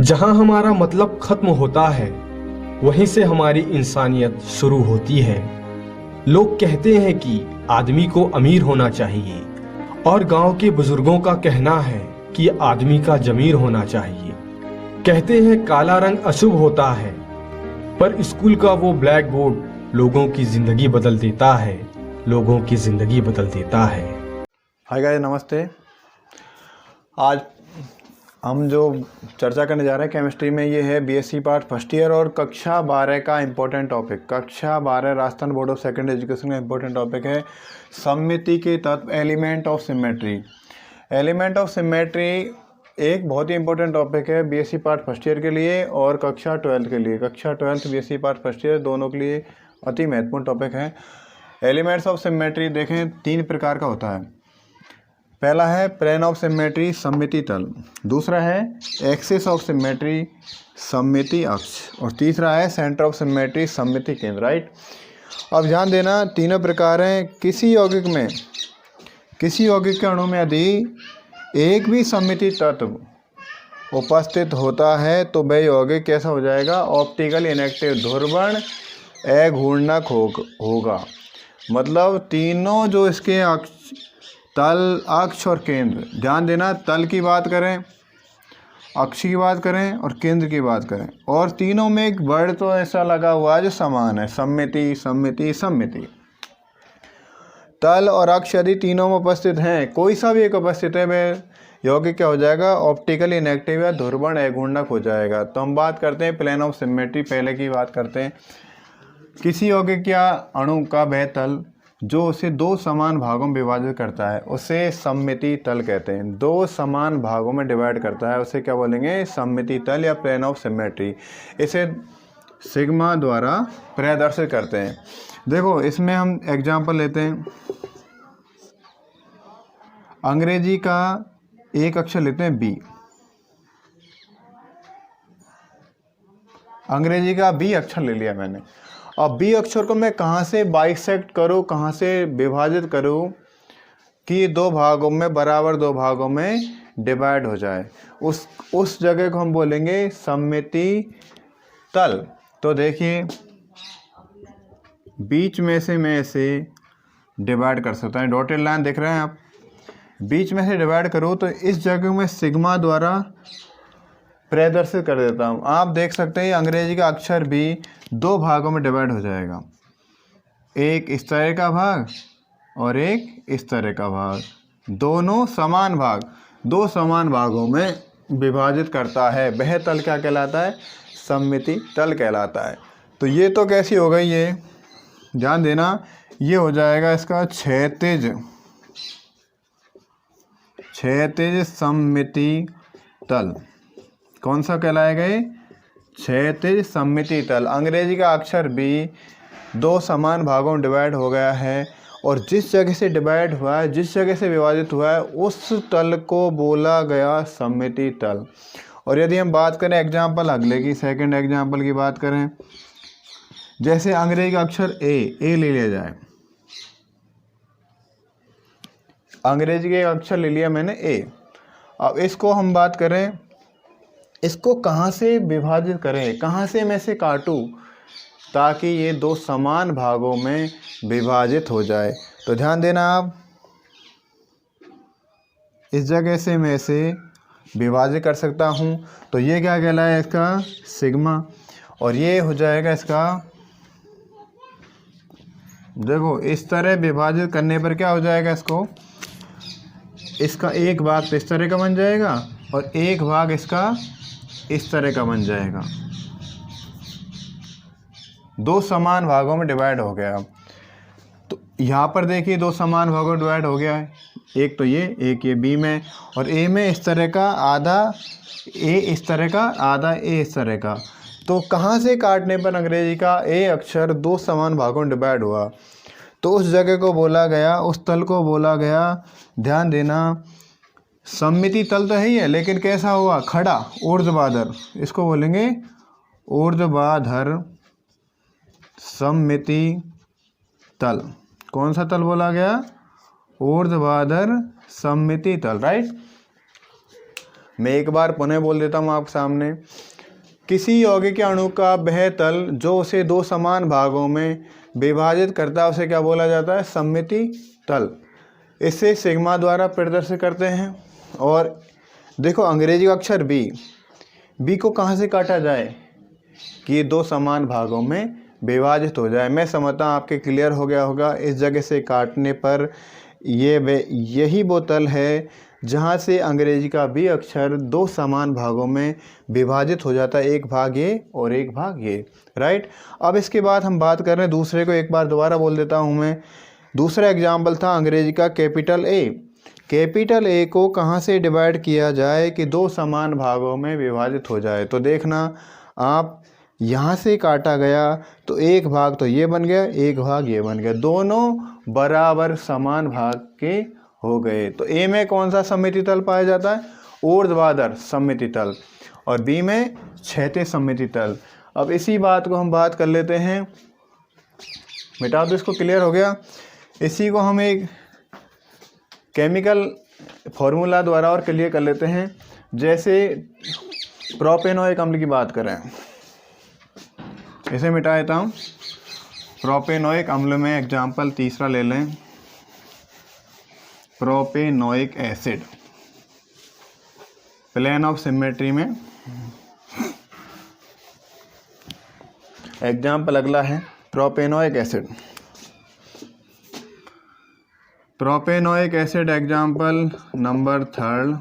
जहां हमारा मतलब खत्म होता है वहीं से हमारी इंसानियत शुरू होती है। लोग कहते हैं कि आदमी को अमीर होना चाहिए और गांव के बुजुर्गों का कहना है कि आदमी का जमीर होना चाहिए। कहते हैं काला रंग अशुभ होता है, पर स्कूल का वो ब्लैक बोर्ड लोगों की जिंदगी बदल देता है, लोगों की जिंदगी बदल देता है। हाय गाइस, नमस्ते। आज हम जो चर्चा करने जा रहे हैं केमिस्ट्री में, ये है बीएससी पार्ट फर्स्ट ईयर और कक्षा 12 का इम्पोर्टेंट टॉपिक। कक्षा 12 Rajasthan board of secondary education का इम्पोर्टेंट टॉपिक है सममिति के तत्व, element of symmetry. Element of symmetry एक बहुत ही इंपॉर्टेंट टॉपिक है बीएससी पार्ट फर्स्ट ईयर के लिए और कक्षा 12 के लिए। कक्षा 12 बीएससी पार्ट फर्स्ट ईयर दोनों के लिए अति महत्वपूर्ण टॉपिक है। एलिमेंट्स ऑफ सिमेट्री देखें, 3 प्रकार का होता है। पहला है प्लेन ऑफ सिमेट्री, सममिति तल। दूसरा है एक्सिस ऑफ सिमेट्री, सममिति अक्ष। और तीसरा है सेंटर ऑफ सिमेट्री, सममिति केंद्र। राइट, अब ध्यान देना, तीनों प्रकार हैं। किसी यौगिक के अणु में यदि एक भी सममिति तत्व उपस्थित होता है तो वह यौगिक कैसा हो जाएगा? ऑप्टिकल इनएक्टिव, ध्रुवण अघूर्णक होगा। मतलब तीनों जो इसके तल, अक्ष और केंद्र, ध्यान देना, तल की बात करें, अक्ष की बात करें और केंद्र की बात करें, और तीनों में एक वर्ड तो ऐसा लगा हुआ है जो समान है, सममिति सममिति सममिति। तल और अक्ष यदि तीनों में उपस्थित हैं, कोई सा भी एक उपस्थित है, वह यौगिक क्या हो जाएगा? ऑप्टिकल इनएक्टिव या ध्रुवण अघूर्णक हो जाएगा। तो हम बात करते हैं प्लेन ऑफ सिमेट्री, पहले की बात करते हैं। किसी यौगिक या अणु का वह तल जो उसे 2 समान भागों में विभाजित करता है उसे सममिति तल कहते हैं। 2 समान भागों में डिवाइड करता है उसे क्या बोलेंगे? सममिति तल या प्लेन ऑफ सिमेट्री। इसे सिग्मा द्वारा प्रदर्शित करते हैं। देखो, इसमें हम एग्जांपल लेते हैं। अंग्रेजी का एक अक्षर लेते हैं बी। अंग्रेजी का बी अक्षर ले लिया मैंने। अब बी अक्षर को मैं कहाँ से बाइसेक्ट करूँ, कहाँ से विभाजित करूँ कि 2 भागों में, बराबर 2 भागों में डिवाइड हो जाए, उस जगह को हम बोलेंगे सममिति तल। तो देखिए, बीच में से मैं इसे डिवाइड कर सकता हूँ। डॉटेड लाइन देख रहे हैं आप? बीच में से डिवाइड करूँ तो इस जगह में सिग्मा द्वारा प्रदर्शित कर देता हूँ। आप देख सकते हैं अंग्रेजी का अक्षर भी 2 भागों में डिवाइड हो जाएगा, एक इस तरह का भाग और एक इस तरह का भाग। दोनों समान भाग 2 समान भागों में विभाजित करता है। वह तल क्या कहलाता है? सममिति तल कहलाता है। तो ये तो कैसी हो गई? ये ध्यान देना, ये हो जाएगा इसका क्षैतिज सममिति तल। कौन सा कहलाएगा ये? क्षैतिज सममिति तल। अंग्रेजी का अक्षर भी 2 समान भागों में डिवाइड हो गया है और जिस जगह से डिवाइड हुआ है, जिस जगह से विभाजित हुआ है, उस तल को बोला गया सममिति तल। और यदि हम बात करें एग्जाम्पल अगले की, सेकंड एग्जाम्पल की बात करें, जैसे अंग्रेजी का अक्षर ए ले लिया जाए। अंग्रेजी के अक्षर ले लिया मैंने ए। अब इसको हम बात करें, इसको कहाँ से विभाजित करें, कहाँ से मैं इसे काटूं ताकि ये 2 समान भागों में विभाजित हो जाए। तो ध्यान देना, आप इस जगह से मैं इसे विभाजित कर सकता हूँ। तो ये क्या कहलाए? इसका सिग्मा। और ये हो जाएगा इसका, देखो, इस तरह विभाजित करने पर क्या हो जाएगा? इसका एक भाग तो इस तरह का बन जाएगा और एक भाग इसका इस तरह का बन जाएगा। 2 समान भागों में डिवाइड हो गया। तो यहाँ पर देखिए 2 समान भागों में डिवाइड हो गया है, एक तो ये, एक ये बी में, और ए में इस तरह का आधा, ए इस तरह का आधा, ए इस तरह का। तो कहाँ से काटने पर अंग्रेजी का ए अक्षर 2 समान भागों में डिवाइड हुआ, तो उस जगह को बोला गया, उस तल को बोला गया, ध्यान देना, सममिति तल तो है ही है, लेकिन कैसा हुआ? खड़ा, ऊर्ध्वाधर। इसको बोलेंगे ऊर्ध्वाधर सममिति तल। कौन सा तल बोला गया? ऊर्ध्वाधर सममिति तल। राइट, मैं एक बार पुनः बोल देता हूँ आपके सामने। किसी यौगिक अणु का वह तल जो उसे दो समान भागों में विभाजित करता है उसे क्या बोला जाता है? सममिति तल। इसे सिग्मा द्वारा प्रदर्शित करते हैं। और देखो अंग्रेजी अक्षर बी को कहाँ से काटा जाए कि दो समान भागों में विभाजित हो जाए। मैं समझता हूँ आपके क्लियर हो गया होगा। इस जगह से काटने पर यही वो तल है जहाँ से अंग्रेजी का बी अक्षर दो समान भागों में विभाजित हो जाता है, एक भाग ये और एक भाग ये, राइट। अब इसके बाद हम बात कर रहे हैं दूसरे को, एक बार दोबारा बोल देता हूँ मैं। दूसरा एग्जाम्पल था अंग्रेजी का कैपिटल ए। कैपिटल ए को कहाँ से डिवाइड किया जाए कि दो समान भागों में विभाजित हो जाए। तो देखना आप, यहाँ से काटा गया तो एक भाग तो ये बन गया, एक भाग ये बन गया, दोनों बराबर समान भाग के हो गए। तो ए में कौन सा सममिति तल पाया जाता है? ऊर्ध्वाधर सममिति तल। और बी में क्षैतिज सममिति तल। अब इसी बात को हम बात कर लेते हैं। बेटा तो इसको क्लियर हो गया। इसी को हम एक केमिकल फॉर्मूला द्वारा और क्लियर कर लेते हैं। जैसे प्रोपेनोइक अम्ल की बात करें, इसे मिटा देता हूँ। प्रोपेनोइक अम्ल में एग्जाम्पल तीसरा ले लें, propanoic acid. Plane of symmetry में एग्जाम्पल अगला है propanoic acid. Propanoic acid example number 3,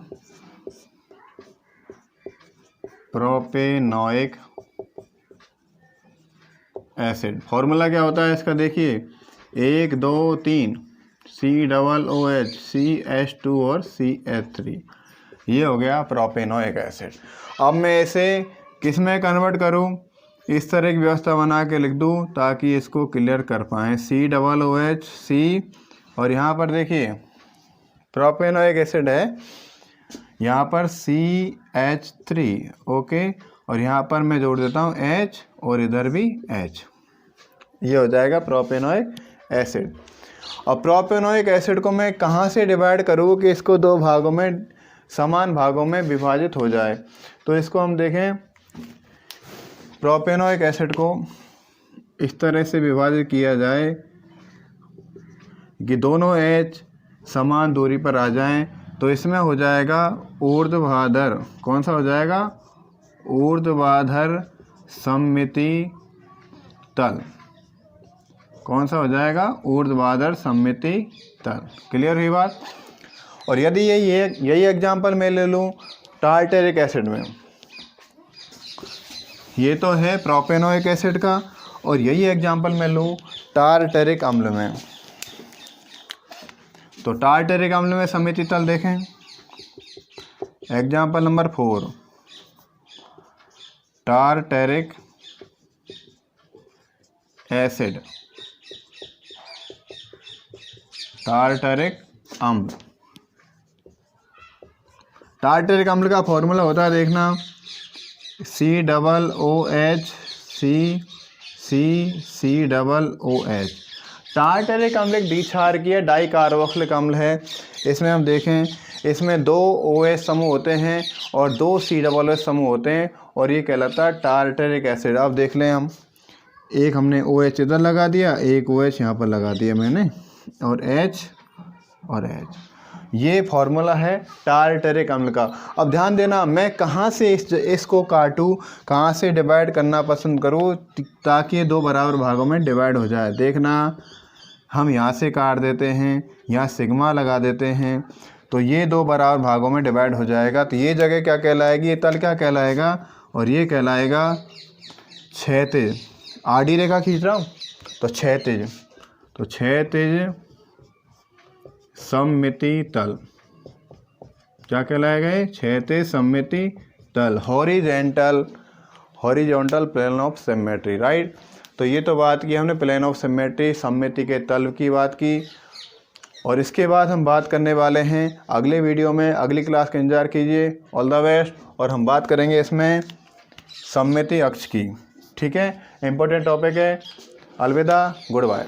propanoic acid. Formula क्या होता है इसका? देखिए 1 2 3 COOH CH2 और CH3, ये हो गया प्रोपेनोइक एसिड। अब मैं इसे किस में कन्वर्ट करूं? इस तरह की व्यवस्था बना के लिख दूं ताकि इसको क्लियर कर पाएँ। COOH C, और यहाँ पर देखिए प्रोपेनोइक एसिड है, यहाँ पर CH3, ओके, और यहाँ पर मैं जोड़ देता हूँ H और इधर भी H, ये हो जाएगा प्रोपेनोइक एसिड। और प्रोपेनोइक एसिड को मैं कहाँ से डिवाइड करूँ कि इसको दो भागों में, समान भागों में विभाजित हो जाए। तो इसको हम देखें, प्रोपेनोइक एसिड को इस तरह से विभाजित किया जाए कि दोनों H समान दूरी पर आ जाएं। तो इसमें हो जाएगा ऊर्ध्वाधर, कौन सा हो जाएगा? ऊर्ध्वाधर सममिति तल। कौन सा हो जाएगा? ऊर्ध्वाधर सममिति तल। क्लियर हुई बात? और यदि यही एग्जाम्पल मैं ले लूँ टार्टेरिक एसिड में, ये तो है प्रोपेनोइक एसिड का, और यही एग्जाम्पल मैं लूँ टार्टेरिक अम्ल में। तो टार्टेरिक अम्ल में सममिति तल देखें, example number 4, tartaric acid, tartaric अम्ल। टार्टेरिक अम्ल का फॉर्मूला होता है, देखना COOH COOH। टार्टेरिक अम्ल एक द्विक्षारकीय डाई कार्बोक्सिलिक अम्ल है। इसमें हम देखें, इसमें 2 OH समूह होते हैं और 2 COOH समूह होते हैं, और ये कहलाता है टार्टेरिक एसिड। अब देख लें हम, एक हमने OH इधर लगा दिया, एक OH यहाँ पर लगा दिया मैंने, और H और H। ये फॉर्मूला है टार्टेरिक अम्ल का। अब ध्यान देना, मैं कहाँ से इसको काटूँ, कहाँ से डिवाइड करना पसंद करूँ ताकि ये दो बराबर भागों में डिवाइड हो जाए। देखना, हम यहाँ से काट देते हैं, यहाँ सिग्मा लगा देते हैं, तो ये दो बराबर भागों में डिवाइड हो जाएगा। तो ये जगह क्या कहलाएगी? ये तल क्या कहलाएगा? और ये कहलाएगा क्षैतिज। आड़ी रेखा खींच रहा हूँ तो क्षैतिज, तो क्षैतिज सममिति तल क्या कहलाएगा? क्षैतिज सममिति तल, horizontal plane of symmetry, right. तो ये तो बात की हमने प्लेन ऑफ सिमेट्री, सममिति के तल की बात की। और इसके बाद हम बात करने वाले हैं अगले वीडियो में, अगली क्लास का इंतजार कीजिए। All the best. और हम बात करेंगे इसमें सममिति अक्ष की, ठीक है, इंपॉर्टेंट टॉपिक है। अलविदा, गुड बाय।